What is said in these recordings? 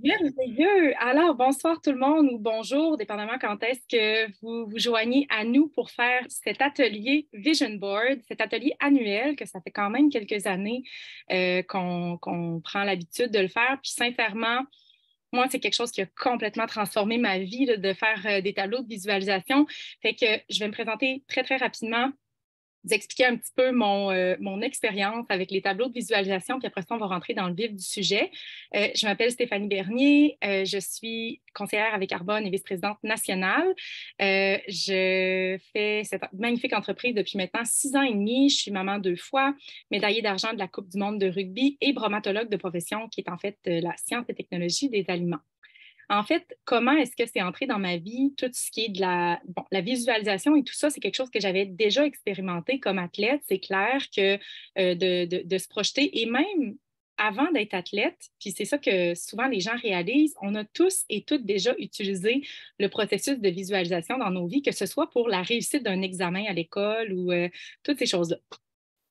Merveilleux! Alors, bonsoir tout le monde ou bonjour, dépendamment quand est-ce que vous vous joignez à nous pour faire cet atelier Vision Board, cet atelier annuel que ça fait quand même quelques années qu'on prend l'habitude de le faire. Puis sincèrement, moi, c'est quelque chose qui a complètement transformé ma vie là, de faire des tableaux de visualisation. Fait que je vais me présenter très, très rapidement, vous expliquer un petit peu mon expérience avec les tableaux de visualisation, puis après ça, on va rentrer dans le vif du sujet. Je m'appelle Stéphanie Bernier, je suis conseillère avec Arbonne et vice-présidente nationale. Je fais cette magnifique entreprise depuis maintenant 6 ans et demi. Je suis maman 2 fois, médaillée d'argent de la Coupe du monde de rugby et bromatologue de profession, qui est en fait la science et technologie des aliments. En fait, comment est-ce que c'est entré dans ma vie, tout ce qui est de la visualisation et tout ça, c'est quelque chose que j'avais déjà expérimenté comme athlète. C'est clair que de se projeter et même avant d'être athlète, puis c'est ça que souvent les gens réalisent, on a tous et toutes déjà utilisé le processus de visualisation dans nos vies, que ce soit pour la réussite d'un examen à l'école ou toutes ces choses-là.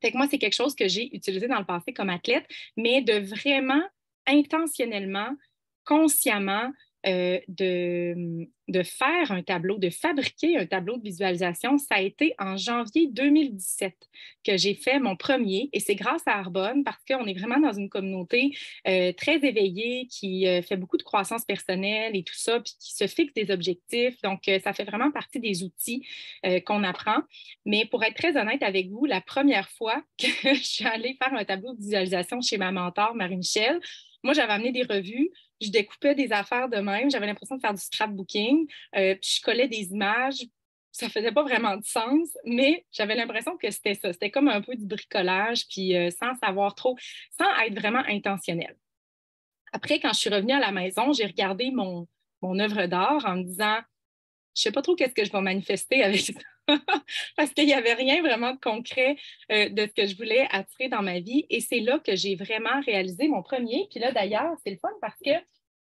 Fait que moi, c'est quelque chose que j'ai utilisé dans le passé comme athlète, mais de vraiment intentionnellement, consciemment, de faire un tableau, de fabriquer un tableau de visualisation, ça a été en janvier 2017 que j'ai fait mon premier, et c'est grâce à Arbonne parce qu'on est vraiment dans une communauté très éveillée qui fait beaucoup de croissance personnelle et tout ça, puis qui se fixe des objectifs. Donc, ça fait vraiment partie des outils qu'on apprend. Mais pour être très honnête avec vous, la première fois que je suis allée faire un tableau de visualisation chez ma mentor, Marie-Michel, moi, j'avais amené des revues, je découpais des affaires de même, j'avais l'impression de faire du scrapbooking, puis je collais des images. Ça faisait pas vraiment de sens, mais j'avais l'impression que c'était ça. C'était comme un peu du bricolage, puis sans savoir trop, sans être vraiment intentionnel. Après, quand je suis revenue à la maison, j'ai regardé mon œuvre d'art en me disant, je ne sais pas trop qu'est-ce que je vais manifester avec ça. Parce qu'il n'y avait rien vraiment de concret de ce que je voulais attirer dans ma vie. Et c'est là que j'ai vraiment réalisé mon premier. Puis là, d'ailleurs, c'est le fun parce que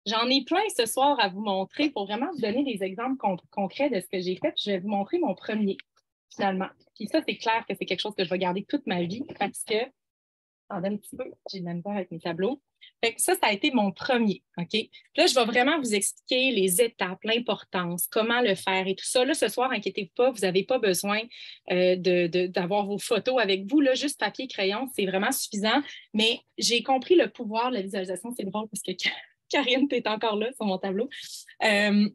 j'en ai plein ce soir à vous montrer pour vraiment vous donner des exemples concrets de ce que j'ai fait. Puis je vais vous montrer mon premier, finalement. Puis ça, c'est clair que c'est quelque chose que je vais garder toute ma vie parce que attendez un petit peu, j'ai de la misère avec mes tableaux. Fait que ça a été mon premier, OK? Puis là, je vais vraiment vous expliquer les étapes, l'importance, comment le faire et tout ça. Là, ce soir, inquiétez-vous pas, vous n'avez pas besoin d'avoir vos photos avec vous. Là, juste papier, crayon, c'est vraiment suffisant. Mais j'ai compris le pouvoir de la visualisation. C'est drôle parce que Karine, tu es encore là sur mon tableau. Euh,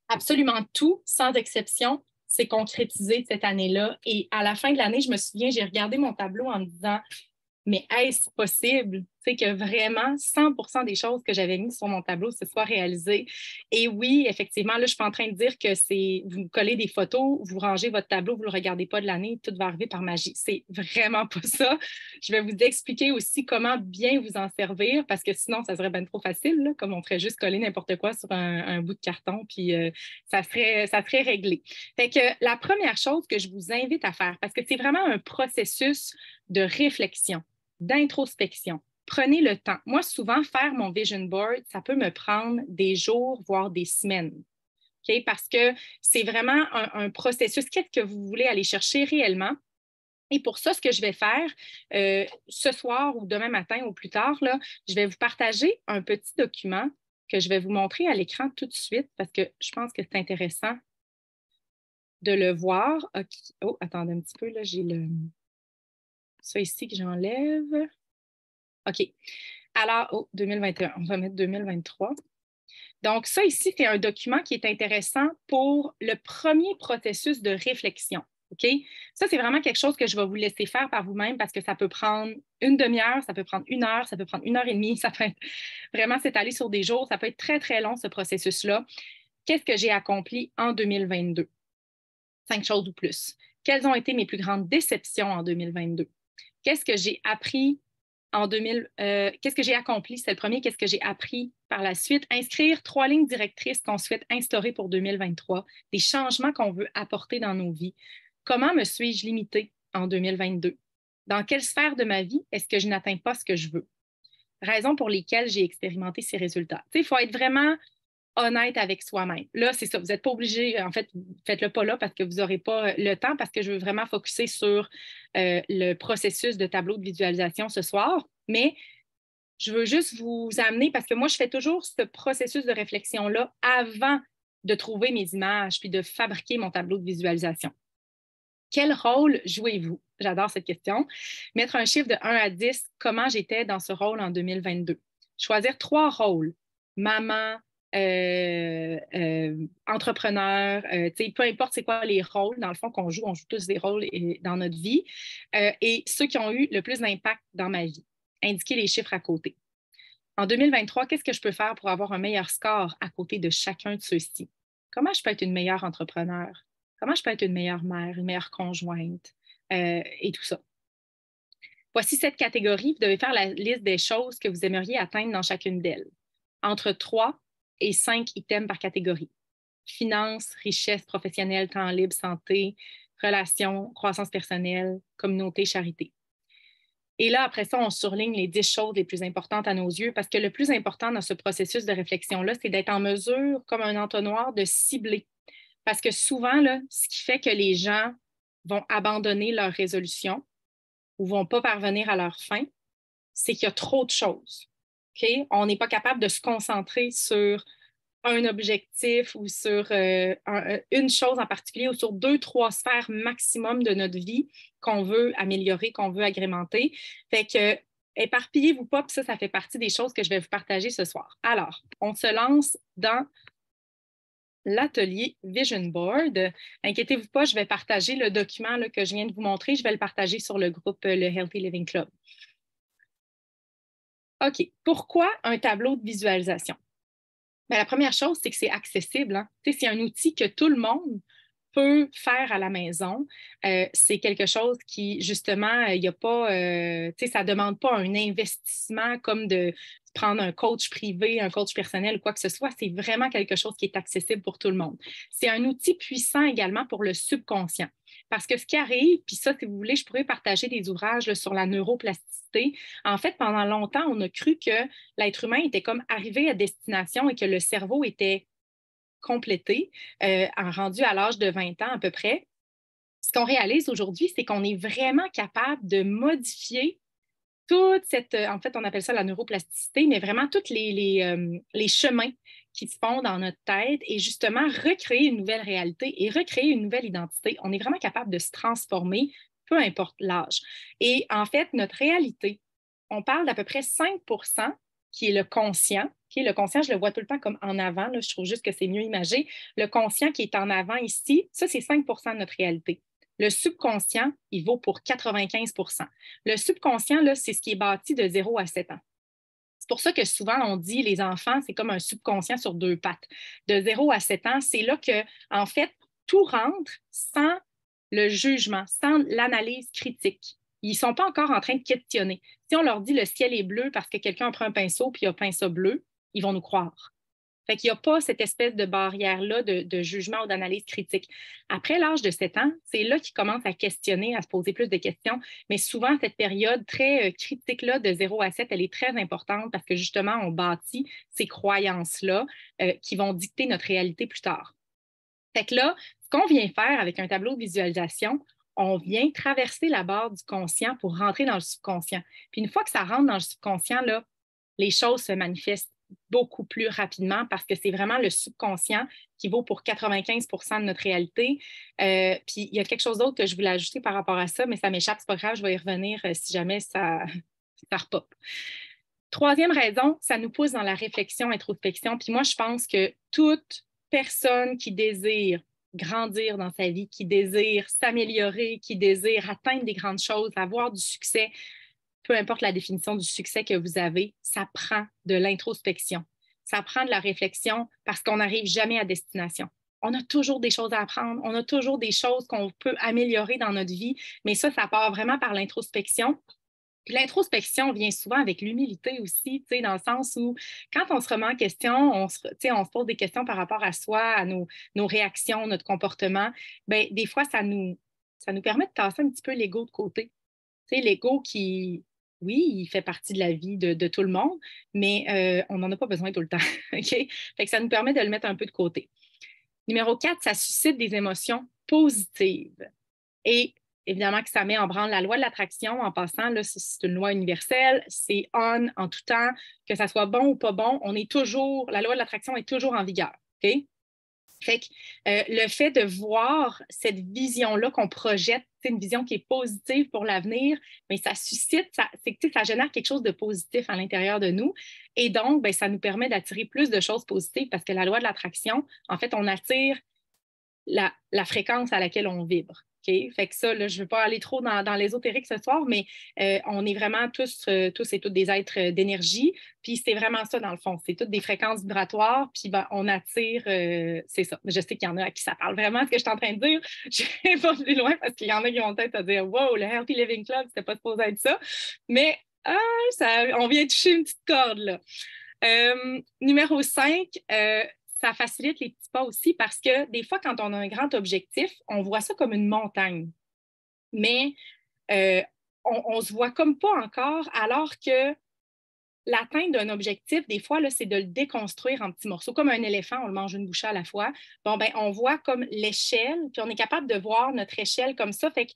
Absolument tout, sans exception, s'est concrétisé cette année-là. Et à la fin de l'année, je me souviens, j'ai regardé mon tableau en me disant, mais est-ce possible que vraiment 100% des choses que j'avais mises sur mon tableau se soient réalisées? Et oui, effectivement, là, je ne suis pas en train de dire que c'est vous collez des photos, vous rangez votre tableau, vous ne le regardez pas de l'année, tout va arriver par magie. C'est vraiment pas ça. Je vais vous expliquer aussi comment bien vous en servir parce que sinon, ça serait bien trop facile, là, comme on ferait juste coller n'importe quoi sur un bout de carton, puis ça serait réglé. Fait que la première chose que je vous invite à faire, parce que c'est vraiment un processus de réflexion, d'introspection. Prenez le temps. Moi, souvent, faire mon vision board, ça peut me prendre des jours, voire des semaines. Okay? Parce que c'est vraiment un processus. Qu'est-ce que vous voulez aller chercher réellement? Et pour ça, ce que je vais faire ce soir ou demain matin ou plus tard, là, je vais vous partager un petit document que je vais vous montrer à l'écran tout de suite parce que je pense que c'est intéressant de le voir. Okay. Oh, attendez un petit peu, là, j'ai ça ici que j'enlève. OK. Alors, oh, 2021, on va mettre 2023. Donc, ça ici, c'est un document qui est intéressant pour le premier processus de réflexion. OK? Ça, c'est vraiment quelque chose que je vais vous laisser faire par vous-même parce que ça peut prendre une demi-heure, ça peut prendre 1 heure, ça peut prendre 1 heure et demie, ça peut être vraiment s'étaler sur des jours, ça peut être très, très long, ce processus-là. Qu'est-ce que j'ai accompli en 2022? 5 choses ou plus. Quelles ont été mes plus grandes déceptions en 2022? Qu'est-ce que j'ai appris en 2000, qu'est-ce que j'ai accompli? C'est le premier. Qu'est-ce que j'ai appris par la suite? Inscrire 3 lignes directrices qu'on souhaite instaurer pour 2023, des changements qu'on veut apporter dans nos vies. Comment me suis-je limitée en 2022? Dans quelle sphère de ma vie est-ce que je n'atteins pas ce que je veux? Raisons pour lesquelles j'ai expérimenté ces résultats. Il faut être vraiment honnête avec soi-même. Là, c'est ça. Vous n'êtes pas obligé, en fait, faites-le pas là parce que vous n'aurez pas le temps, parce que je veux vraiment focuser sur le processus de tableau de visualisation ce soir. Mais je veux juste vous amener, parce que moi, je fais toujours ce processus de réflexion-là avant de trouver mes images puis de fabriquer mon tableau de visualisation. Quel rôle jouez-vous? J'adore cette question. Mettre un chiffre de 1 à 10, comment j'étais dans ce rôle en 2022. Choisir 3 rôles. Maman, entrepreneur, peu importe c'est quoi les rôles, dans le fond, qu'on joue, on joue tous des rôles dans notre vie, et ceux qui ont eu le plus d'impact dans ma vie. Indiquer les chiffres à côté. En 2023, qu'est-ce que je peux faire pour avoir un meilleur score à côté de chacun de ceux-ci? Comment je peux être une meilleure entrepreneur? Comment je peux être une meilleure mère, une meilleure conjointe, et tout ça? Voici 7 catégories. Vous devez faire la liste des choses que vous aimeriez atteindre dans chacune d'elles. Entre 3 et 5 items par catégorie. Finances, richesse professionnelle, temps libre, santé, relations, croissance personnelle, communauté, charité. Et là, après ça, on surligne les 10 choses les plus importantes à nos yeux parce que le plus important dans ce processus de réflexion-là, c'est d'être en mesure, comme un entonnoir, de cibler. Parce que souvent, là, ce qui fait que les gens vont abandonner leur résolution ou ne vont pas parvenir à leur fin, c'est qu'il y a trop de choses. Okay? On n'est pas capable de se concentrer sur un objectif ou sur une chose en particulier ou sur 2-3 sphères maximum de notre vie qu'on veut améliorer, qu'on veut agrémenter. Fait que éparpillez-vous pas, puis ça fait partie des choses que je vais vous partager ce soir. Alors, on se lance dans l'atelier Vision Board. Inquiétez-vous pas, je vais partager le document là, que je viens de vous montrer. Je vais le partager sur le groupe le Healthy Living Club. OK. Pourquoi un tableau de visualisation? Bien, la première chose, c'est que c'est accessible. Hein? C'est un outil que tout le monde peut faire à la maison. C'est quelque chose qui, justement, il n'y a pas, ça ne demande pas un investissement comme de prendre un coach privé, un coach personnel ou quoi que ce soit. C'est vraiment quelque chose qui est accessible pour tout le monde. C'est un outil puissant également pour le subconscient. Parce que ce qui arrive, puis ça, si vous voulez, je pourrais partager des ouvrages là, sur la neuroplasticité. En fait, pendant longtemps, on a cru que l'être humain était comme arrivé à destination et que le cerveau était complété, rendu à l'âge de 20 ans à peu près. Ce qu'on réalise aujourd'hui, c'est qu'on est vraiment capable de modifier toute cette, en fait, on appelle ça la neuroplasticité, mais vraiment tous les chemins qui se font dans notre tête et justement recréer une nouvelle réalité et recréer une nouvelle identité. On est vraiment capable de se transformer, peu importe l'âge. Et en fait, notre réalité, on parle d'à peu près 5 qui est le conscient. Okay? Le conscient, je le vois tout le temps comme en avant. Là, je trouve juste que c'est mieux imagé. Le conscient qui est en avant ici, ça, c'est 5 de notre réalité. Le subconscient, il vaut pour 95 Le subconscient, là, c'est ce qui est bâti de 0 à 7 ans. C'est pour ça que souvent, on dit les enfants, c'est comme un subconscient sur 2 pattes. De 0 à 7 ans, c'est là que, en fait, tout rentre sans le jugement, sans l'analyse critique. Ils ne sont pas encore en train de questionner. Si on leur dit le ciel est bleu parce que quelqu'un prend un pinceau puis il a peint ça bleu, ils vont nous croire. Fait qu'il n'y a pas cette espèce de barrière-là de jugement ou d'analyse critique. Après l'âge de 7 ans, c'est là qu'ils commencent à questionner, à se poser plus de questions. Mais souvent, cette période très critique-là de 0 à 7, elle est très importante parce que justement, on bâtit ces croyances-là qui vont dicter notre réalité plus tard. Fait que là, ce qu'on vient faire avec un tableau de visualisation, on vient traverser la barre du conscient pour rentrer dans le subconscient. Puis une fois que ça rentre dans le subconscient, là, les choses se manifestent beaucoup plus rapidement parce que c'est vraiment le subconscient qui vaut pour 95 de notre réalité. Puis il y a quelque chose d'autre que je voulais ajouter par rapport à ça, mais ça m'échappe, c'est pas grave, je vais y revenir si jamais ça repop. Troisième raison, ça nous pousse dans la réflexion, introspection. Puis moi, je pense que toute personne qui désire grandir dans sa vie, qui désire s'améliorer, qui désire atteindre des grandes choses, avoir du succès, peu importe la définition du succès que vous avez, ça prend de l'introspection. Ça prend de la réflexion parce qu'on n'arrive jamais à destination. On a toujours des choses à apprendre, on a toujours des choses qu'on peut améliorer dans notre vie, mais ça part vraiment par l'introspection. Puis l'introspection vient souvent avec l'humilité aussi, dans le sens où quand on se remet en question, on se pose des questions par rapport à soi, à nos réactions, notre comportement. Bien, des fois, ça nous permet de tasser un petit peu l'ego de côté. L'ego qui, oui, il fait partie de la vie de tout le monde, mais on n'en a pas besoin tout le temps. Okay? Fait que ça nous permet de le mettre un peu de côté. Numéro 4, ça suscite des émotions positives. Et évidemment que ça met en branle la loi de l'attraction. En passant, là, c'est une loi universelle, c'est on en tout temps, que ça soit bon ou pas bon, la loi de l'attraction est toujours en vigueur. OK? Fait que le fait de voir cette vision-là qu'on projette, c'est une vision qui est positive pour l'avenir, mais ça suscite, ça génère quelque chose de positif à l'intérieur de nous. Et donc, ben, ça nous permet d'attirer plus de choses positives parce que la loi de l'attraction, en fait, on attire la fréquence à laquelle on vibre. Okay? Fait que ça, là, je ne veux pas aller trop dans l'ésotérique ce soir, mais on est vraiment tous et toutes des êtres d'énergie. Puis c'est vraiment ça, dans le fond. C'est toutes des fréquences vibratoires. Puis ben, on attire, c'est ça. Je sais qu'il y en a à qui ça parle vraiment ce que je suis en train de dire. Je ne vais pas plus loin parce qu'il y en a qui vont peut-être à dire wow, le Healthy Living Club, c'était pas supposé être ça. Mais on vient toucher une petite corde là. Numéro 5, ça facilite les petits pas aussi parce que des fois, quand on a un grand objectif, on voit ça comme une montagne. Mais on ne se voit comme pas encore, alors que l'atteinte d'un objectif, des fois, là, c'est de le déconstruire en petits morceaux. Comme un éléphant, on le mange une bouchée à la fois. Bon, ben, on voit comme l'échelle, puis on est capable de voir notre échelle comme ça. Fait que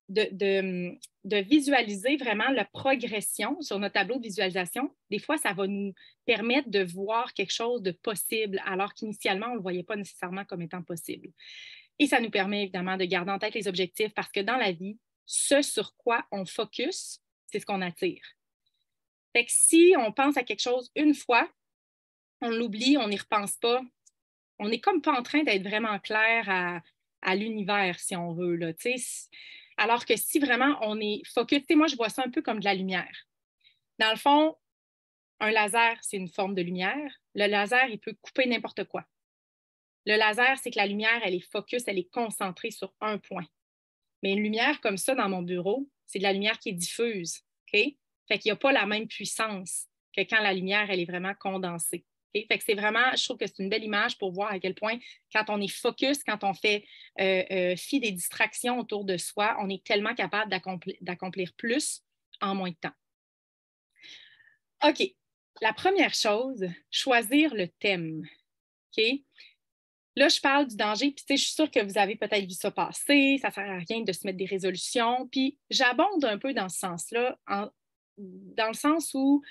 de visualiser vraiment la progression sur notre tableau de visualisation, des fois, ça va nous permettre de voir quelque chose de possible, alors qu'initialement, on ne le voyait pas nécessairement comme étant possible. Et ça nous permet évidemment de garder en tête les objectifs parce que dans la vie, ce sur quoi on focus, c'est ce qu'on attire. Fait que si on pense à quelque chose une fois, on l'oublie, on n'y repense pas, on n'est comme pas en train d'être vraiment clair à l'univers, si on veut. Là, alors que si vraiment on est focus, moi je vois ça un peu comme de la lumière. Dans le fond, un laser, c'est une forme de lumière. Le laser, il peut couper n'importe quoi. Le laser, c'est que la lumière, elle est focus, elle est concentrée sur un point. Mais une lumière comme ça dans mon bureau, c'est de la lumière qui est diffuse. OK? Fait qu'il n'y a pas la même puissance que quand la lumière, elle est vraiment condensée. Okay? Fait que c'est vraiment, je trouve que c'est une belle image pour voir à quel point, quand on est focus, quand on fait fi des distractions autour de soi, on est tellement capable d'accomplir plus en moins de temps. OK. La première chose, choisir le thème. OK? Là, je parle du danger, puis je suis sûre que vous avez peut-être vu ça passer, ça ne sert à rien de se mettre des résolutions, puis j'abonde un peu dans ce sens-là, dans le sens où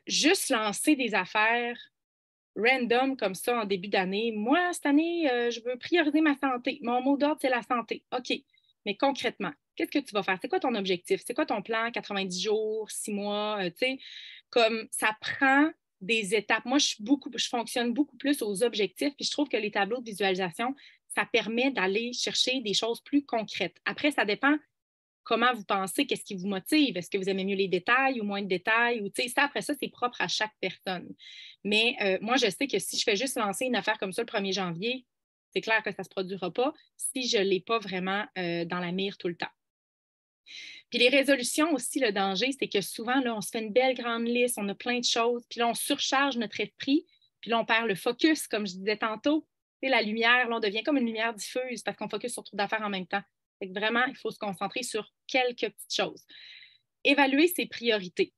juste lancer des affaires random comme ça en début d'année. Moi, cette année, je veux prioriser ma santé. Mon mot d'ordre, c'est la santé. OK, mais concrètement, qu'est-ce que tu vas faire? C'est quoi ton objectif? C'est quoi ton plan? 90 jours, 6 mois? Comme ça prend des étapes. Moi, je fonctionne beaucoup plus aux objectifs, puis je trouve que les tableaux de visualisation, ça permet d'aller chercher des choses plus concrètes. Après, ça dépend comment vous pensez, qu'est-ce qui vous motive? Est-ce que vous aimez mieux les détails ou moins de détails? Ou, ça, après ça, c'est propre à chaque personne. Mais moi, je sais que si je fais juste lancer une affaire comme ça le 1er janvier, c'est clair que ça ne se produira pas si je ne l'ai pas vraiment dans la mire tout le temps. Puis les résolutions aussi, le danger, c'est que souvent, là, on se fait une belle grande liste, on a plein de choses, puis là, on surcharge notre esprit, puis là, on perd le focus, comme je disais tantôt. La lumière, là, on devient comme une lumière diffuse parce qu'on focus sur trop d'affaires en même temps. Fait que vraiment, il faut se concentrer sur quelques petites choses. Évaluer ses priorités.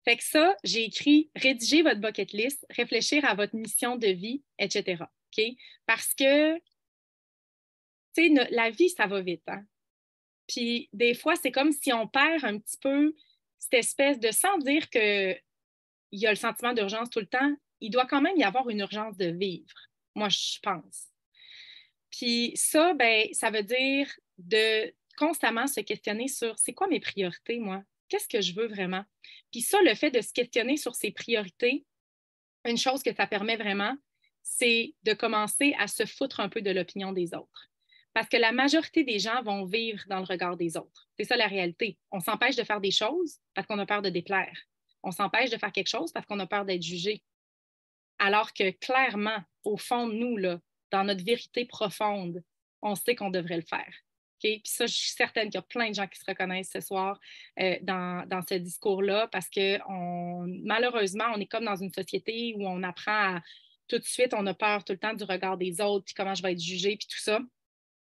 Fait que ça, j'ai écrit rédiger votre bucket list, réfléchir à votre mission de vie, etc. Okay? Parce que, la vie, ça va vite. Hein? Puis des fois, c'est comme si on perd un petit peu cette espèce de, sans dire qu'il y a le sentiment d'urgence tout le temps, il doit quand même y avoir une urgence de vivre. Moi, je pense. Puis ça, ben, ça veut dire de constamment se questionner sur c'est quoi mes priorités, moi? Qu'est-ce que je veux vraiment? Puis ça, le fait de se questionner sur ses priorités, une chose que ça permet vraiment, c'est de commencer à se foutre un peu de l'opinion des autres. Parce que la majorité des gens vont vivre dans le regard des autres. C'est ça la réalité. On s'empêche de faire des choses parce qu'on a peur de déplaire. On s'empêche de faire quelque chose parce qu'on a peur d'être jugé. Alors que clairement, au fond de nous, là, dans notre vérité profonde, on sait qu'on devrait le faire. Okay? Puis ça, je suis certaine qu'il y a plein de gens qui se reconnaissent ce soir dans ce discours-là parce que malheureusement, on est comme dans une société où on apprend à tout de suite, on a peur tout le temps du regard des autres, puis comment je vais être jugée, puis tout ça.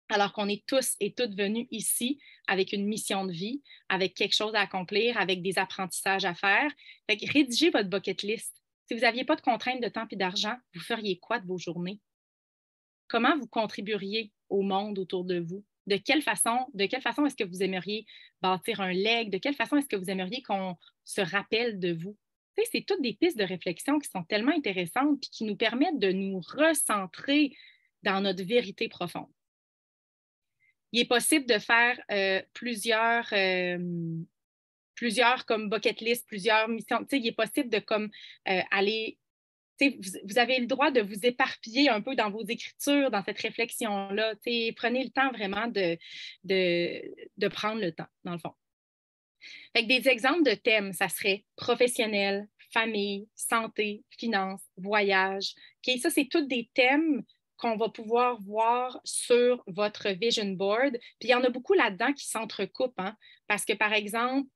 Alors qu'on est tous et toutes venus ici avec une mission de vie, avec quelque chose à accomplir, avec des apprentissages à faire. Fait que rédigez votre bucket list. Si vous n'aviez pas de contraintes de temps et d'argent, vous feriez quoi de vos journées? Comment vous contribueriez au monde autour de vous? De quelle façon est-ce que vous aimeriez bâtir un leg? De quelle façon est-ce que vous aimeriez qu'on se rappelle de vous? Tu sais, c'est toutes des pistes de réflexion qui sont tellement intéressantes et qui nous permettent de nous recentrer dans notre vérité profonde. Il est possible de faire plusieurs comme bucket list, plusieurs missions. Tu sais, il est possible de comme aller. Tu sais, vous avez le droit de vous éparpiller un peu dans vos écritures, dans cette réflexion-là. Tu sais, prenez le temps vraiment de prendre le temps, dans le fond. Fait que des exemples de thèmes, ça serait professionnel, famille, santé, finances, voyage. Okay? Ça, c'est tous des thèmes qu'on va pouvoir voir sur votre vision board. Puis il y en a beaucoup là-dedans qui s'entrecoupent, hein? Parce que, par exemple,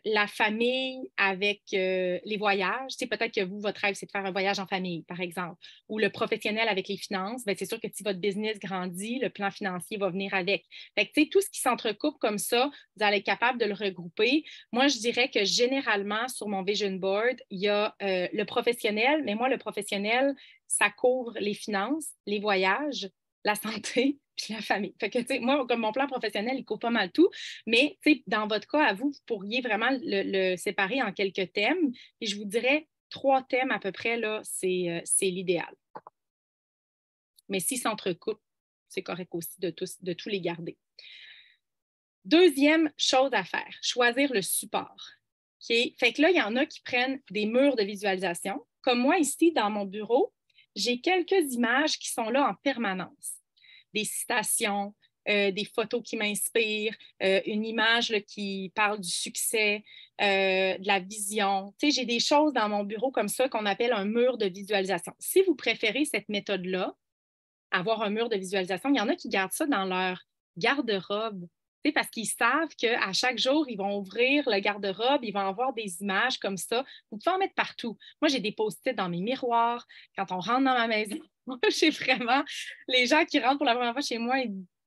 la famille avec les voyages, peut-être que vous, votre rêve, c'est de faire un voyage en famille, par exemple, ou le professionnel avec les finances, bien, c'est sûr que si votre business grandit, le plan financier va venir avec. Fait que, tout ce qui s'entrecoupe comme ça, vous allez être capable de le regrouper. Moi, je dirais que généralement, sur mon vision board, il y a le professionnel, mais moi, le professionnel, ça couvre les finances, les voyages, la santé, puis la famille. Fait que, moi, comme mon plan professionnel, il couvre pas mal tout, mais dans votre cas, à vous, vous pourriez vraiment le séparer en quelques thèmes. Et je vous dirais 3 thèmes à peu près, là, c'est l'idéal. Mais s'ils s'entrecoupent, c'est correct aussi de tous les garder. Deuxième chose à faire, choisir le support. Okay? Fait que là, il y en a qui prennent des murs de visualisation. Comme moi, ici, dans mon bureau, j'ai quelques images qui sont là en permanence. Des citations, des photos qui m'inspirent, une image là, qui parle du succès, de la vision. Tu sais, j'ai des choses dans mon bureau comme ça qu'on appelle un mur de visualisation. Si vous préférez cette méthode-là, avoir un mur de visualisation, il y en a qui gardent ça dans leur garde-robe. Parce qu'ils savent qu'à chaque jour, ils vont ouvrir le garde-robe, ils vont avoir des images comme ça. Vous pouvez en mettre partout. Moi, j'ai des post-it dans mes miroirs. Quand on rentre dans ma maison, j'ai vraiment... Les gens qui rentrent pour la première fois chez moi,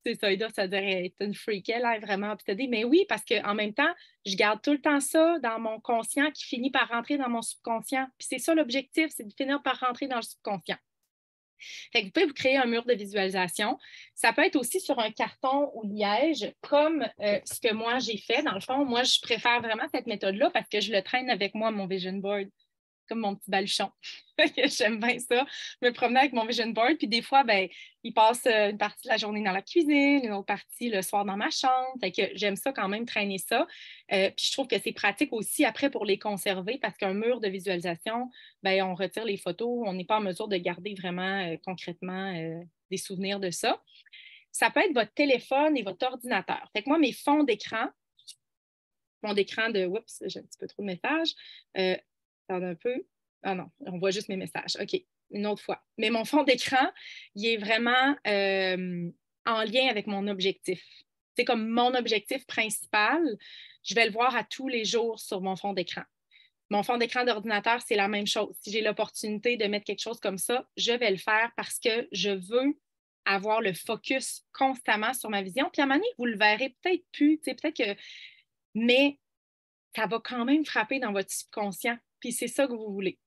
c'est ça, ils doivent se dire, hey, t'es une freak, elle est vraiment obsédée. Mais oui, parce qu'en même temps, je garde tout le temps ça dans mon conscient qui finit par rentrer dans mon subconscient. Puis c'est ça l'objectif, c'est de finir par rentrer dans le subconscient. Fait que vous pouvez vous créer un mur de visualisation. Ça peut être aussi sur un carton au liège, comme ce que moi j'ai fait. Dans le fond, moi, je préfère vraiment cette méthode-là parce que je le traîne avec moi, mon vision board, comme mon petit baluchon. J'aime bien ça, me promener avec mon vision board. Puis des fois, ben, il passe une partie de la journée dans la cuisine, une autre partie le soir dans ma chambre. Fait que j'aime ça quand même, traîner ça. Puis je trouve que c'est pratique aussi après pour les conserver parce qu'un mur de visualisation, ben, on retire les photos, on n'est pas en mesure de garder vraiment concrètement des souvenirs de ça. Ça peut être votre téléphone et votre ordinateur. Fait que moi, mes fonds d'écran, oups, j'ai un petit peu trop de messages. Attendez un peu. Ah non, on voit juste mes messages. OK, une autre fois. Mais mon fond d'écran, il est vraiment en lien avec mon objectif. C'est comme mon objectif principal, je vais le voir à tous les jours sur mon fond d'écran. Mon fond d'écran d'ordinateur, c'est la même chose. Si j'ai l'opportunité de mettre quelque chose comme ça, je vais le faire parce que je veux avoir le focus constamment sur ma vision. Puis à un moment donné, vous le verrez peut-être plus, peut-être que... Mais ça va quand même frapper dans votre subconscient. Puis c'est ça que vous voulez.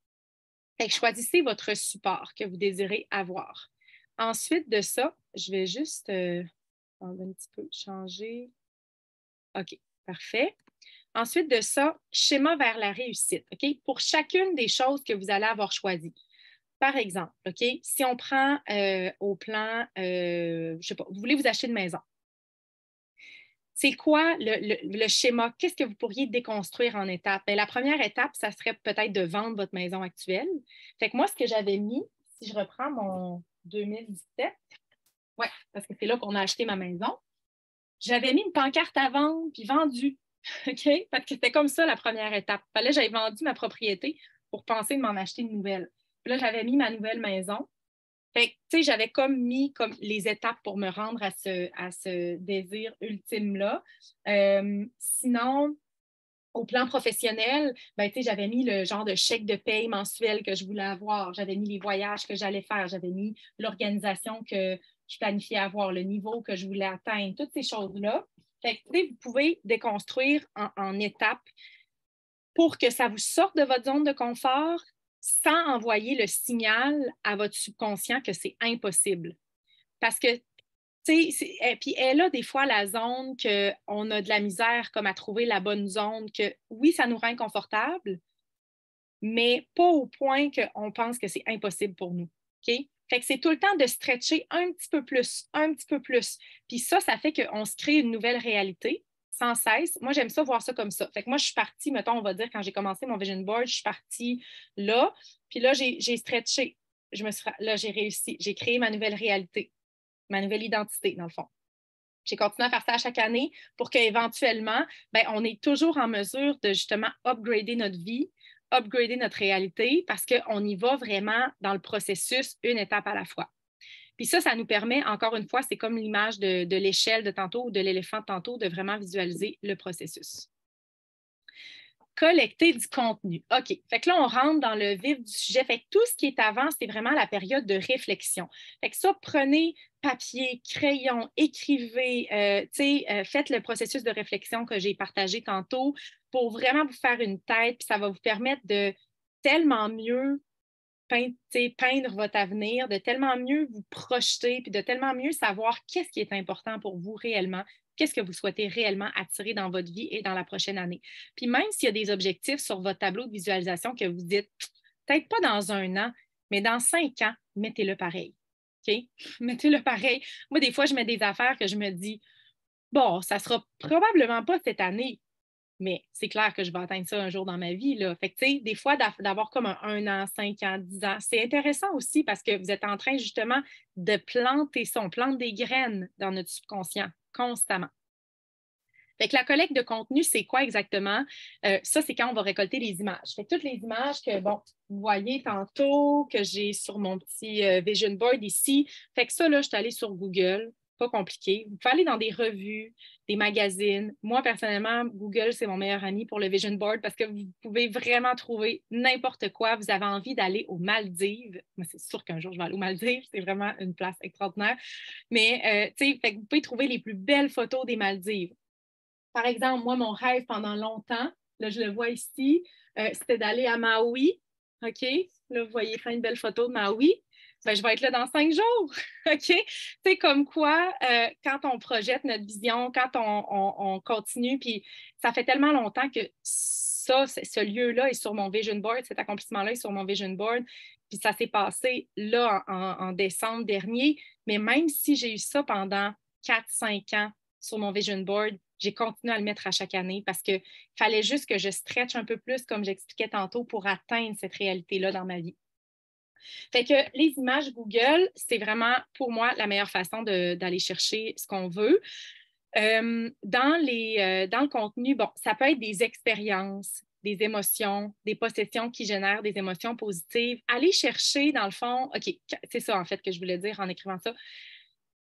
Fait que choisissez votre support que vous désirez avoir. Ensuite de ça, je vais juste un petit peu changer. OK, parfait. Ensuite de ça, schéma vers la réussite. OK? Pour chacune des choses que vous allez avoir choisies. Par exemple, OK, si on prend au plan, je ne sais pas, vous voulez vous acheter une maison. C'est quoi le schéma? Qu'est-ce que vous pourriez déconstruire en étapes? Bien, la première étape, ça serait peut-être de vendre votre maison actuelle. Fait que moi, ce que j'avais mis, si je reprends mon 2017, ouais, parce que c'est là qu'on a acheté ma maison, j'avais mis une pancarte à vendre puis vendu. OK? Parce que c'était comme ça la première étape. Fallait que j'aille vendu ma propriété pour penser de m'en acheter une nouvelle. Puis là, j'avais mis ma nouvelle maison. Fait que, tu sais, j'avais comme mis comme les étapes pour me rendre à ce désir ultime-là. Sinon, au plan professionnel, ben, tu sais, j'avais mis le genre de chèque de paye mensuel que je voulais avoir. J'avais mis les voyages que j'allais faire. J'avais mis l'organisation que je planifiais avoir, le niveau que je voulais atteindre, toutes ces choses-là. Fait que, tu sais, vous pouvez déconstruire en étapes pour que ça vous sorte de votre zone de confort sans envoyer le signal à votre subconscient que c'est impossible. Parce que, tu Puis elle a des fois la zone qu'on a de la misère comme à trouver la bonne zone, que oui, ça nous rend confortable, mais pas au point qu'on pense que c'est impossible pour nous. OK? Fait que c'est tout le temps de stretcher un petit peu plus, un petit peu plus. Puis ça fait qu'on se crée une nouvelle réalité sans cesse. Moi, j'aime ça voir ça comme ça. Fait que moi, je suis partie, mettons, on va dire, quand j'ai commencé mon vision board, je suis partie là. Puis là, j'ai stretché. Là, j'ai réussi. J'ai créé ma nouvelle réalité, ma nouvelle identité, dans le fond. J'ai continué à faire ça à chaque année pour qu'éventuellement, on est toujours en mesure de justement upgrader notre vie, upgrader notre réalité parce qu'on y va vraiment dans le processus une étape à la fois. Puis ça nous permet, encore une fois, c'est comme l'image de l'échelle de tantôt ou de l'éléphant de tantôt, de vraiment visualiser le processus. Collecter du contenu. OK. Fait que là, on rentre dans le vif du sujet. Fait que tout ce qui est avant, c'est vraiment la période de réflexion. Fait que ça, prenez papier, crayon, écrivez, faites le processus de réflexion que j'ai partagé tantôt pour vraiment vous faire une tête, puis ça va vous permettre de tellement mieux peindre votre avenir, de tellement mieux vous projeter, puis de tellement mieux savoir qu'est-ce qui est important pour vous réellement, qu'est-ce que vous souhaitez réellement attirer dans votre vie et dans la prochaine année. Puis même s'il y a des objectifs sur votre tableau de visualisation que vous dites, peut-être pas dans 1 an, mais dans 5 ans, mettez-le pareil. OK? Mettez-le pareil. Moi, des fois, je mets des affaires que je me dis, bon, ça sera probablement pas cette année, mais c'est clair que je vais atteindre ça un jour dans ma vie. Là. Fait que, tu sais, des fois, d'avoir comme 1 an, 5 ans, 10 ans, c'est intéressant aussi parce que vous êtes en train justement de planter ça. On plante des graines dans notre subconscient constamment. Fait que la collecte de contenu, c'est quoi exactement? Ça, c'est quand on va récolter les images. Fait que toutes les images que, bon, vous voyez tantôt, que j'ai sur mon petit vision board ici. Fait que ça, là, je suis allée sur Google. Pas compliqué. Vous pouvez aller dans des revues, des magazines. Moi, personnellement, Google, c'est mon meilleur ami pour le vision board parce que vous pouvez vraiment trouver n'importe quoi. Vous avez envie d'aller aux Maldives. Moi, c'est sûr qu'un jour, je vais aller aux Maldives. C'est vraiment une place extraordinaire. Mais, tu sais, vous pouvez trouver les plus belles photos des Maldives. Par exemple, moi, mon rêve pendant longtemps, là, je le vois ici, c'était d'aller à Maui. OK? Là, vous voyez plein de belles photos de Maui. Je vais être là dans 5 jours. OK? C'est comme quoi, quand on projette notre vision, quand on continue, puis ça fait tellement longtemps que ce lieu-là est sur mon vision board, cet accomplissement-là est sur mon vision board, puis ça s'est passé là en décembre dernier. Mais même si j'ai eu ça pendant 4-5 ans sur mon vision board, j'ai continué à le mettre à chaque année parce qu'il fallait juste que je stretch un peu plus, comme j'expliquais tantôt, pour atteindre cette réalité-là dans ma vie. Fait que les images Google, c'est vraiment pour moi la meilleure façon d'aller chercher ce qu'on veut. Dans le contenu, bon, ça peut être des expériences, des émotions, des possessions qui génèrent des émotions positives. Allez chercher, dans le fond, OK, c'est ça en fait que je voulais dire en écrivant ça.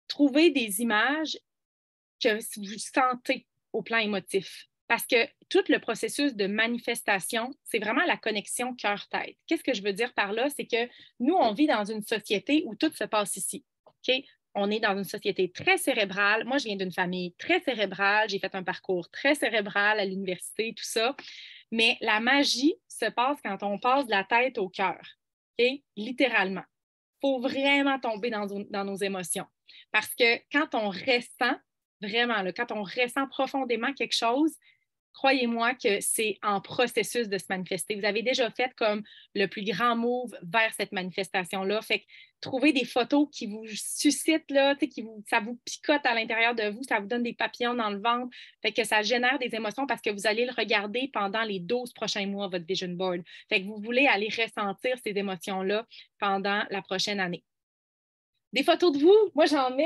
Trouver des images que vous sentez au plan émotif. Parce que tout le processus de manifestation, c'est vraiment la connexion cœur-tête. Qu'est-ce que je veux dire par là? C'est que nous, on vit dans une société où tout se passe ici. OK? On est dans une société très cérébrale. Moi, je viens d'une famille très cérébrale. J'ai fait un parcours très cérébral à l'université, tout ça. Mais la magie se passe quand on passe de la tête au cœur. OK? Littéralement. Il faut vraiment tomber dans nos émotions. Parce que quand on ressent, vraiment, là, quand on ressent profondément quelque chose, croyez-moi que c'est en processus de se manifester. Vous avez déjà fait comme le plus grand move vers cette manifestation-là. Fait que trouvez des photos qui vous suscitent, là, ça vous picote à l'intérieur de vous, ça vous donne des papillons dans le ventre. Fait que ça génère des émotions parce que vous allez le regarder pendant les 12 prochains mois, votre vision board. Fait que vous voulez aller ressentir ces émotions-là pendant la prochaine année. Des photos de vous, moi j'en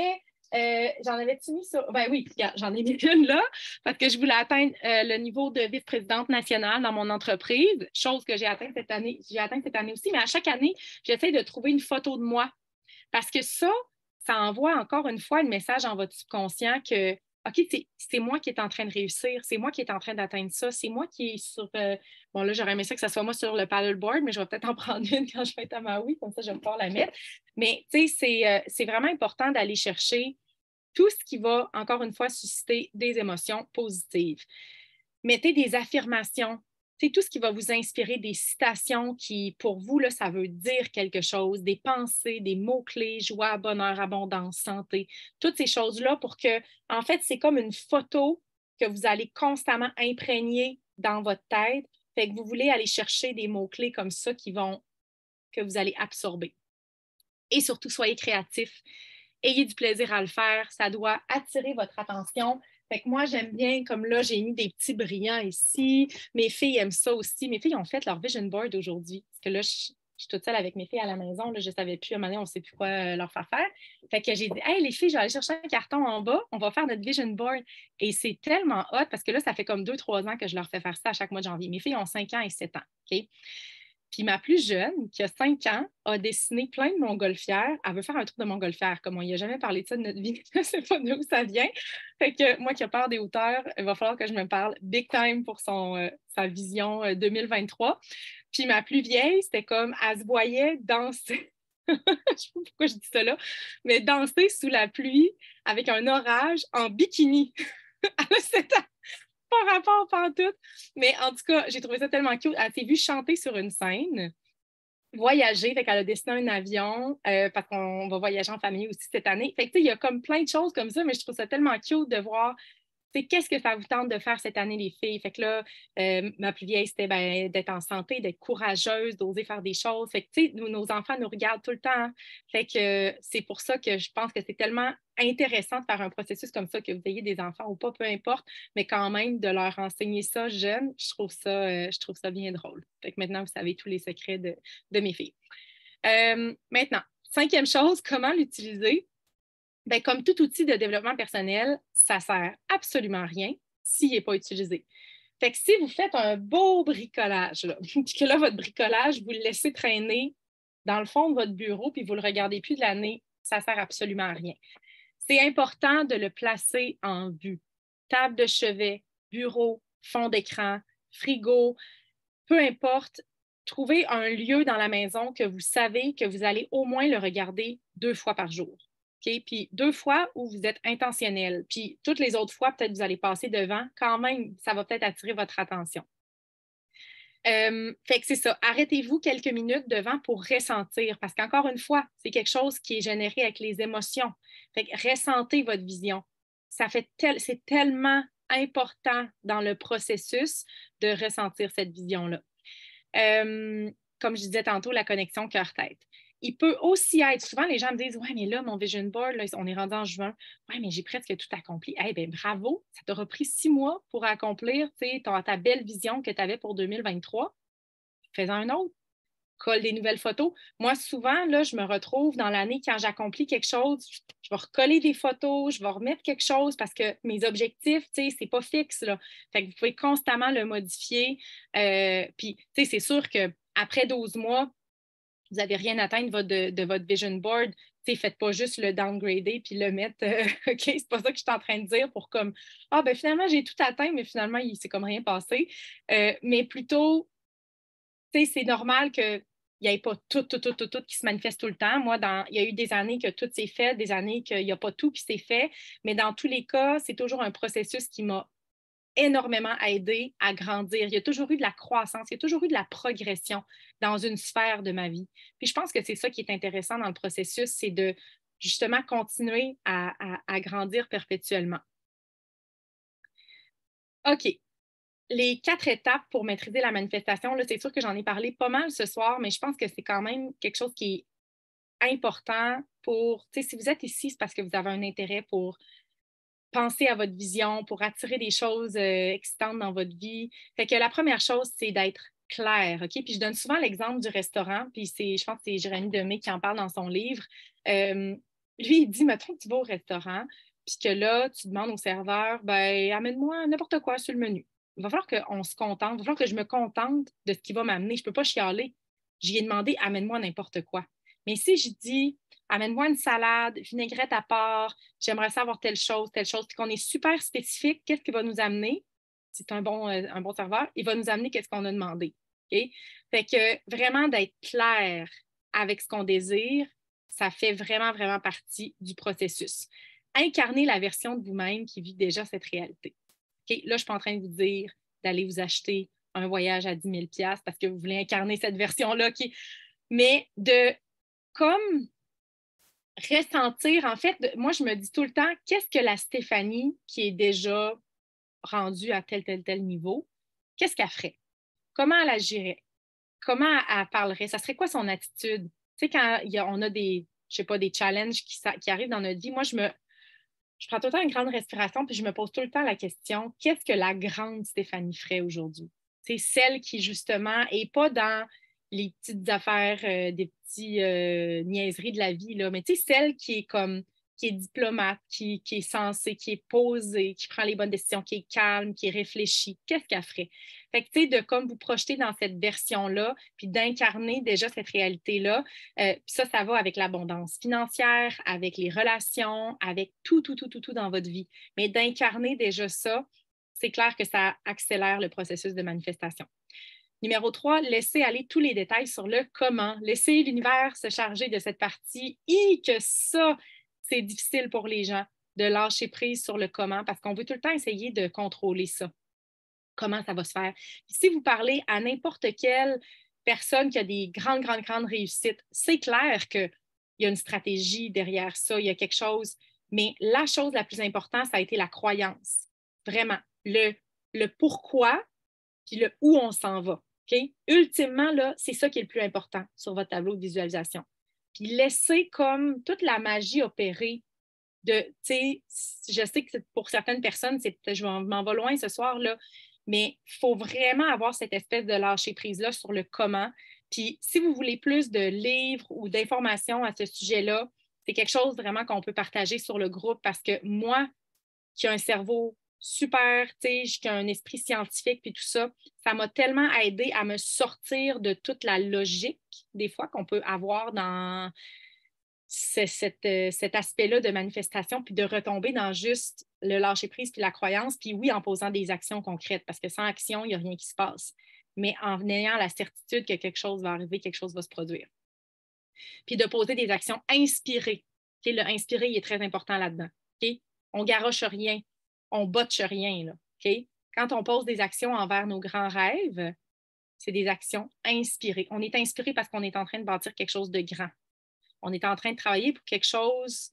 avais-tu mis ça? Ben oui, j'en ai mis une là, parce que je voulais atteindre le niveau de vice-présidente nationale dans mon entreprise, chose que j'ai atteint cette année. J'ai atteint cette année aussi, mais à chaque année, j'essaie de trouver une photo de moi. Parce que ça envoie encore une fois le message dans votre subconscient que, OK, c'est moi qui est en train de réussir, c'est moi qui est en train d'atteindre ça, c'est moi qui est sur. Bon, là, j'aurais aimé ça que ça soit moi sur le paddleboard, mais je vais peut-être en prendre une quand je vais être à Maui, comme ça, je vais pouvoir la mettre. Mais, tu sais, c'est vraiment important d'aller chercher tout ce qui va, encore une fois, susciter des émotions positives. Mettez des affirmations C'est tout ce qui va vous inspirer, des citations qui, pour vous, là, ça veut dire quelque chose, des pensées, des mots-clés, joie, bonheur, abondance, santé, toutes ces choses-là pour que, en fait, c'est comme une photo que vous allez constamment imprégner dans votre tête. Fait que vous voulez aller chercher des mots-clés comme ça que vous allez absorber. Et surtout, soyez créatifs. Ayez du plaisir à le faire. Ça doit attirer votre attention. Fait que moi, j'aime bien, comme là, j'ai mis des petits brillants ici. Mes filles aiment ça aussi. Mes filles ont fait leur vision board aujourd'hui. Parce que là, je suis toute seule avec mes filles à la maison. Là, je ne savais plus, à un moment donné, on ne sait plus quoi leur faire faire. Fait que j'ai dit, hey, les filles, je vais aller chercher un carton en bas. On va faire notre vision board. Et c'est tellement hot parce que là, ça fait comme 2-3 ans que je leur fais faire ça à chaque mois de janvier. Mes filles ont 5 ans et 7 ans. OK? Puis ma plus jeune, qui a 5 ans, a dessiné plein de montgolfières. Elle veut faire un tour de montgolfière. Comme on n'y a jamais parlé de ça de notre vie, je ne sais pas d'où ça vient. Fait que moi qui ai peur des hauteurs, il va falloir que je me parle big time pour sa vision 2023. Puis ma plus vieille, c'était comme, elle se voyait danser. Je ne sais pas pourquoi je dis ça là, mais danser sous la pluie avec un orage en bikini. Elle a 7 ans. Pas rapport pantoute. Mais en tout cas, j'ai trouvé ça tellement cute. Elle s'est vue chanter sur une scène, voyager, fait qu'elle a dessiné un avion parce qu'on va voyager en famille aussi cette année. Fait que il y a comme plein de choses comme ça, mais je trouve ça tellement cute de voir qu'est-ce que ça vous tente de faire cette année, les filles? Fait que là, ma plus vieille, c'était d'être en santé, d'être courageuse, d'oser faire des choses. Fait que, tu sais, nos enfants nous regardent tout le temps. Fait que c'est pour ça que je pense que c'est tellement intéressant de faire un processus comme ça, que vous ayez des enfants ou pas, peu importe, mais quand même de leur enseigner ça jeune, je trouve ça bien drôle. Fait que maintenant, vous savez tous les secrets de mes filles. Maintenant, cinquième chose, comment l'utiliser? Bien, comme tout outil de développement personnel, ça ne sert absolument à rien s'il n'est pas utilisé. Fait que si vous faites un beau bricolage, là, puis que là, votre bricolage, vous le laissez traîner dans le fond de votre bureau, puis vous ne le regardez plus de l'année, ça ne sert absolument à rien. C'est important de le placer en vue. Table de chevet, bureau, fond d'écran, frigo, peu importe, trouvez un lieu dans la maison que vous savez que vous allez au moins le regarder 2 fois par jour. Okay? Puis 2 fois où vous êtes intentionnel. Puis toutes les autres fois, peut-être vous allez passer devant. Quand même, ça va peut-être attirer votre attention. Fait que c'est ça. Arrêtez-vous quelques minutes devant pour ressentir. Parce qu'encore une fois, c'est quelque chose qui est généré avec les émotions. Fait que ressentez votre vision. C'est tellement important dans le processus de ressentir cette vision-là. Comme je disais tantôt, la connexion cœur-tête. Il peut aussi être, souvent les gens me disent, ouais, mais là, mon vision board, là, on est rendu en juin. Ouais, mais j'ai presque tout accompli. Eh bien, bravo, ça t'aura pris 6 mois pour accomplir ta belle vision que tu avais pour 2023. Fais-en un autre. Colle des nouvelles photos. Moi, souvent, là, je me retrouve dans l'année quand j'accomplis quelque chose, je vais recoller des photos, je vais remettre quelque chose parce que mes objectifs, tu sais, c'est pas fixe, là. Fait que vous pouvez constamment le modifier. Puis, tu sais, c'est sûr qu'après 12 mois, vous n'avez rien atteint de votre vision board. Faites pas juste le downgrader puis le mettre. OK, c'est pas ça que je suis en train de dire pour comme ah ben finalement j'ai tout atteint, mais finalement, il s'est comme rien passé. Mais plutôt, c'est normal qu'il n'y ait pas tout qui se manifeste tout le temps. Moi, il y a eu des années que tout s'est fait, des années qu'il n'y a pas tout qui s'est fait. Mais dans tous les cas, c'est toujours un processus qui m'a énormément aidé à grandir. Il y a toujours eu de la croissance, il y a toujours eu de la progression dans une sphère de ma vie. Puis je pense que c'est ça qui est intéressant dans le processus, c'est de justement continuer à grandir perpétuellement. OK. Les 4 étapes pour maîtriser la manifestation, là, c'est sûr que j'en ai parlé pas mal ce soir, mais je pense que c'est quand même quelque chose qui est important pour, si vous êtes ici, c'est parce que vous avez un intérêt pour penser à votre vision, pour attirer des choses excitantes dans votre vie. Fait que la première chose, c'est d'être clair, OK? Puis je donne souvent l'exemple du restaurant, puis je pense que c'est Jérémy Demé qui en parle dans son livre. Lui, il dit, mettons que tu vas au restaurant, puis que là, tu demandes au serveur, ben amène-moi n'importe quoi sur le menu. Il va falloir qu'on se contente, il va falloir que je me contente de ce qu'il va m'amener. Je ne peux pas chialer. J'y ai demandé, amène-moi n'importe quoi. Mais si je dis, amène-moi une salade, vinaigrette à part, j'aimerais savoir telle chose, puis qu'on est super spécifique, qu'est-ce qui va nous amener? C'est un bon serveur, il va nous amener qu'est-ce qu'on a demandé. Okay? Fait que vraiment d'être clair avec ce qu'on désire, ça fait vraiment, vraiment partie du processus. Incarner la version de vous-même qui vit déjà cette réalité. Okay? Là, je ne suis pas en train de vous dire d'aller vous acheter un voyage à 10 000 parce que vous voulez incarner cette version-là. Mais de comme ressentir, en fait, moi, je me dis tout le temps, qu'est-ce que la Stéphanie qui est déjà rendue à tel niveau, qu'est-ce qu'elle ferait? Comment elle agirait? Comment elle parlerait? Ça serait quoi son attitude? Tu sais, quand on a des, je sais pas, des challenges qui arrivent dans notre vie, moi, je prends tout le temps une grande respiration puis je me pose tout le temps la question, qu'est-ce que la grande Stéphanie ferait aujourd'hui? C'est celle qui, justement, n'est pas dans les petites affaires, des petits niaiseries de la vie, là, mais tu sais, celle qui est diplomate, qui est sensée, qui est posée, qui prend les bonnes décisions, qui est calme, qui est réfléchie. Qu'est-ce qu'elle ferait? Fait que, tu sais, de comme vous projeter dans cette version-là, puis d'incarner déjà cette réalité-là, puis ça va avec l'abondance financière, avec les relations, avec tout dans votre vie. Mais d'incarner déjà ça, c'est clair que ça accélère le processus de manifestation. Numéro 3, laissez aller tous les détails sur le comment. Laissez l'univers se charger de cette partie. Que ça, c'est difficile pour les gens de lâcher prise sur le comment parce qu'on veut tout le temps essayer de contrôler ça. Comment ça va se faire? Puis si vous parlez à n'importe quelle personne qui a des grandes réussites, c'est clair qu'il y a une stratégie derrière ça, il y a quelque chose. Mais la chose la plus importante, ça a été la croyance. Vraiment. Le pourquoi puis le où on s'en va. Okay? Ultimement, là, c'est ça qui est le plus important sur votre tableau de visualisation. Puis laissez comme toute la magie opérer. Je sais que pour certaines personnes, je m'en vais loin ce soir, là, mais il faut vraiment avoir cette espèce de lâcher-prise-là sur le comment. Puis si vous voulez plus de livres ou d'informations à ce sujet-là, c'est quelque chose vraiment qu'on peut partager sur le groupe parce que moi, qui ai un cerveau super, qui a un esprit scientifique puis tout ça, ça m'a tellement aidé à me sortir de toute la logique des fois qu'on peut avoir dans cet aspect-là de manifestation, puis de retomber dans juste le lâcher-prise puis la croyance, puis oui, en posant des actions concrètes, parce que sans action, il n'y a rien qui se passe. Mais en ayant la certitude que quelque chose va arriver, quelque chose va se produire. Puis de poser des actions inspirées. Okay? Le inspiré, il est très important là-dedans. Okay? On ne garoche rien, on botche rien. Là. Okay? Quand on pose des actions envers nos grands rêves, c'est des actions inspirées. On est inspiré parce qu'on est en train de bâtir quelque chose de grand. On est en train de travailler pour quelque chose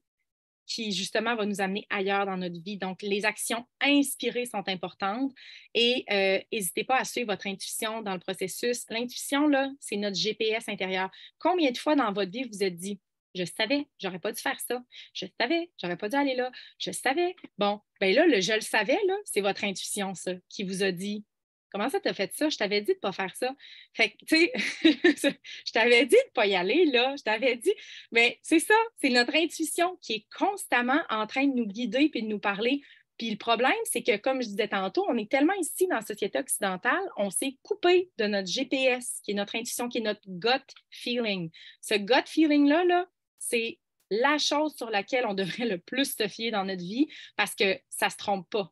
qui, justement, va nous amener ailleurs dans notre vie. Donc, les actions inspirées sont importantes et n'hésitez pas à suivre votre intuition dans le processus. L'intuition, là, c'est notre GPS intérieur. Combien de fois dans votre vie vous vous êtes dit « Je savais, j'aurais pas dû faire ça. Je savais, j'aurais pas dû aller là. Je savais. » Bon, bien là, le « je le savais », là, c'est votre intuition, ça, qui vous a dit comment ça t'as fait ça? Je t'avais dit de ne pas faire ça. Fait que, tu sais, je t'avais dit de ne pas y aller, là. Je t'avais dit. Mais c'est ça, c'est notre intuition qui est constamment en train de nous guider puis de nous parler. Puis le problème, c'est que, comme je disais tantôt, on est tellement ici dans la société occidentale, on s'est coupé de notre GPS, qui est notre intuition, qui est notre gut feeling. Ce gut feeling-là, là, c'est la chose sur laquelle on devrait le plus se fier dans notre vie parce que ça ne se trompe pas.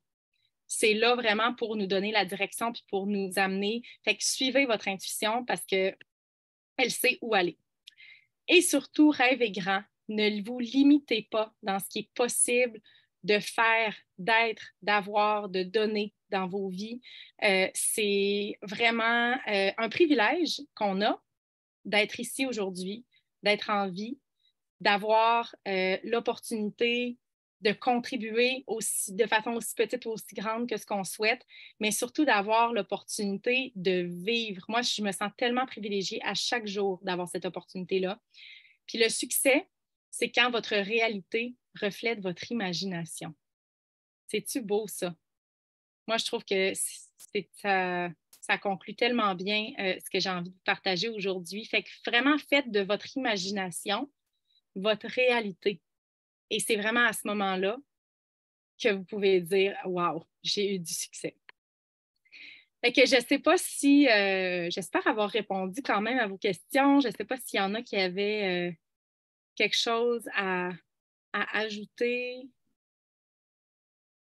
C'est là vraiment pour nous donner la direction puis pour nous amener. Fait que suivez votre intuition parce qu'elle sait où aller. Et surtout, rêvez grand. Ne vous limitez pas dans ce qui est possible de faire, d'être, d'avoir, de donner dans vos vies. C'est vraiment un privilège qu'on a d'être ici aujourd'hui, d'être en vie, d'avoir l'opportunité de contribuer aussi, de façon aussi petite ou aussi grande que ce qu'on souhaite, mais surtout d'avoir l'opportunité de vivre. Moi, je me sens tellement privilégiée à chaque jour d'avoir cette opportunité-là. Puis le succès, c'est quand votre réalité reflète votre imagination. C'est-tu beau, ça? Moi, je trouve que ça conclut tellement bien ce que j'ai envie de partager aujourd'hui. Fait que vraiment, faites de votre imagination votre réalité. Et c'est vraiment à ce moment-là que vous pouvez dire « Wow, j'ai eu du succès ». Fait que je ne sais pas si, j'espère avoir répondu quand même à vos questions. Je ne sais pas s'il y en a qui avaient quelque chose à ajouter.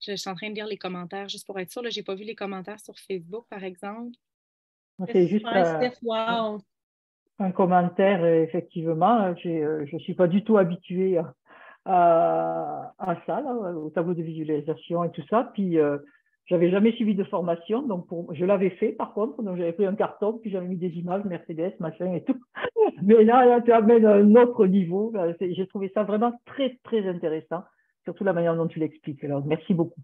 Je suis en train de lire les commentaires juste pour être sûre. Je n'ai pas vu les commentaires sur Facebook, par exemple. C'est juste wow. Un commentaire, effectivement. Je ne suis pas du tout habituée à ça, là, au tableau de visualisation et tout ça. Puis, J'avais jamais suivi de formation, donc je l'avais fait par contre, donc j'avais pris un carton, puis j'avais mis des images, Mercedes, machin et tout. Mais là, tu amènes à un autre niveau. J'ai trouvé ça vraiment très, très intéressant, surtout la manière dont tu l'expliques. Alors, merci beaucoup.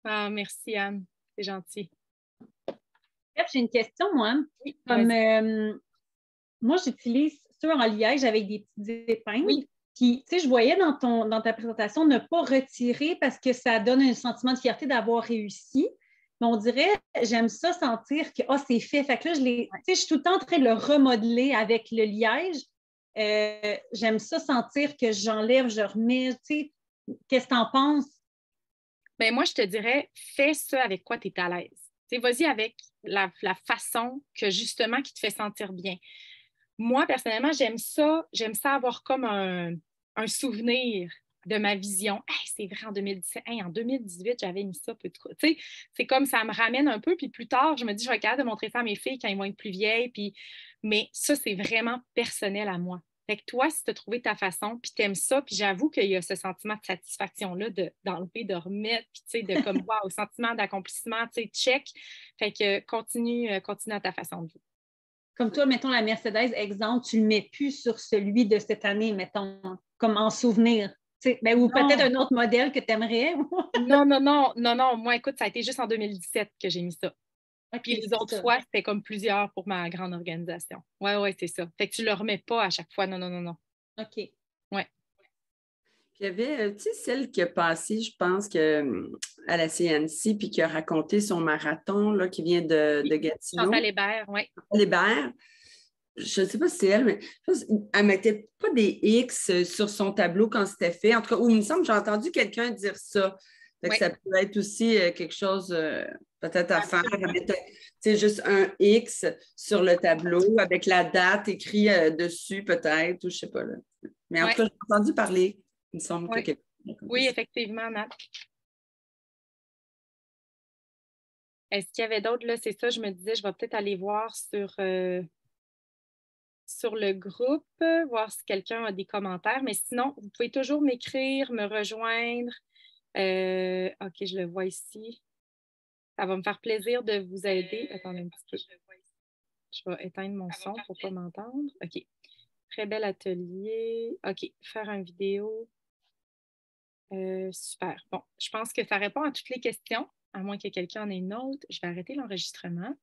Ah, merci Anne, c'est gentil. J'ai une question, moi. Oui, comme moi, j'utilise ceux en liège avec des petites épingles. Oui. Puis, tu sais, je voyais dans ta présentation ne pas retirer parce que ça donne un sentiment de fierté d'avoir réussi. Mais on dirait, j'aime ça sentir que c'est fait. Fait que là, je suis tout le temps en train de le remodeler avec le liège. J'aime ça sentir que j'enlève, je remets. Tu sais, qu'est-ce que tu en penses? Bien, moi, je te dirais, fais ça avec quoi tu es à l'aise. Vas-y avec la façon que justement qui te fait sentir bien. Moi, personnellement, j'aime ça avoir comme un souvenir de ma vision. Hey, c'est vrai, en 2017, hey, en 2018, j'avais mis ça. C'est comme ça me ramène un peu. Puis plus tard, je me dis, je vais être capable de montrer ça à mes filles quand ils vont être plus vieilles. Mais ça, c'est vraiment personnel à moi. Fait que toi, si tu as trouvé ta façon, puis tu aimes ça, puis j'avoue qu'il y a ce sentiment de satisfaction-là d'enlever, de remettre, puis de comme, wow, sentiment d'accomplissement, check. Fait que continue à ta façon de vivre. Comme toi, mettons la Mercedes, exemple, tu ne le mets plus sur celui de cette année, mettons, comme en souvenir. Ou peut-être un autre modèle que tu aimerais. Non. Moi, écoute, ça a été juste en 2017 que j'ai mis ça. Okay, puis les autres fois, c'était comme plusieurs pour ma grande organisation. Ouais, c'est ça. Fait que tu ne le remets pas à chaque fois. Non. OK. Ouais. Puis il y avait, tu sais, celle qui a passé, je pense, à la CNC, puis qui a raconté son marathon, là, qui vient de Gatineau. Chantal Hébert, oui. Chantal Hébert. Je ne sais pas si c'est elle, mais elle ne mettait pas des X sur son tableau quand c'était fait. En tout cas, il me semble que j'ai entendu quelqu'un dire ça. Donc, ça peut être aussi quelque chose peut-être à faire. Mettre juste un X sur le tableau avec la date écrite dessus, peut-être, ou je ne sais pas. Là. Mais en tout cas, j'ai entendu parler. Il me semble que oui, effectivement, Nat. Est-ce qu'il y avait d'autres? Là, c'est ça, je me disais, je vais peut-être aller voir sur le groupe, voir si quelqu'un a des commentaires. Mais sinon, vous pouvez toujours m'écrire, me rejoindre. OK, je le vois ici. Ça va me faire plaisir de vous aider. Attendez un petit peu. Je vais éteindre mon son pour ne pas m'entendre. OK. Très bel atelier. OK. Faire une vidéo. Super. Bon, je pense que ça répond à toutes les questions, à moins que quelqu'un en ait une autre. Je vais arrêter l'enregistrement.